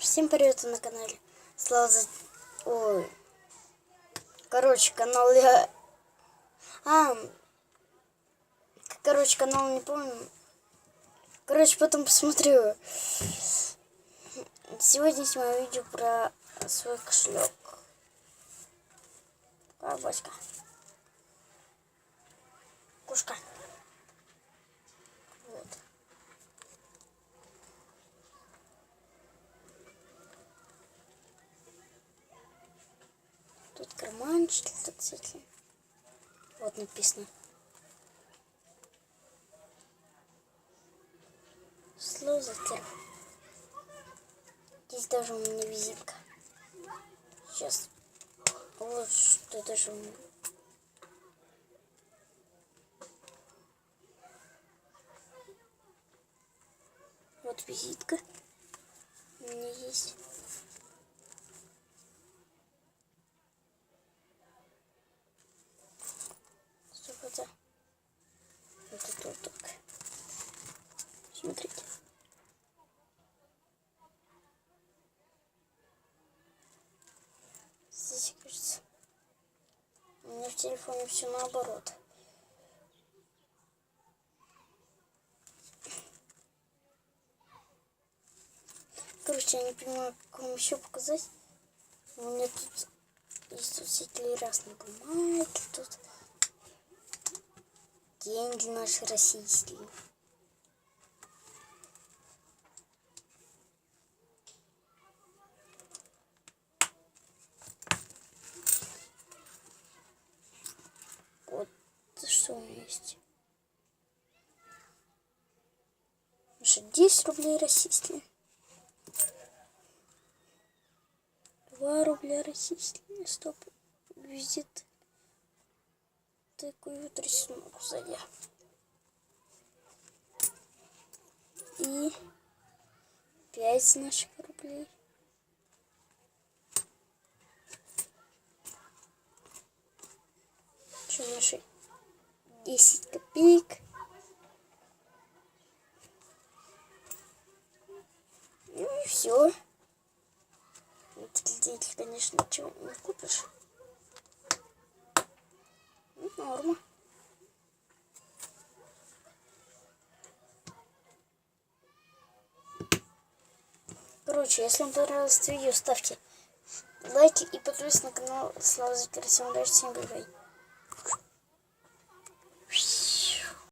Всем привет на канале. Слава за... Ой. Короче, канал я... Короче, канал не помню. Короче, потом посмотрю. Сегодня снимаю видео про свой кошелек. Бабочка. Кушка. Вот. Тут карманчик, кстати. Вот написано. Слозатер. Здесь даже у меня визитка. Сейчас. Вот что даже у меня. Вот визитка. У меня есть. Стоп, это. Вот это вот так. Смотрите. Здесь, кажется, у меня в телефоне все наоборот. Короче, я не понимаю, как вам еще показать. У меня тут есть тут всякие разные бумаги, тут деньги наши российские. Вот что у меня есть. 10 рублей российские. 2 рубля российские. Стоп. Визит. Такой вот рисунок сзади. И 5 наших рублей. Что наши 10 копеек. Ну и все. Деньги, конечно, ничего не купишь. Ну, норма. Короче, если вам понравилось это видео, ставьте лайки и подписывайтесь на канал. Слава за всем удачи, всем бай-бай.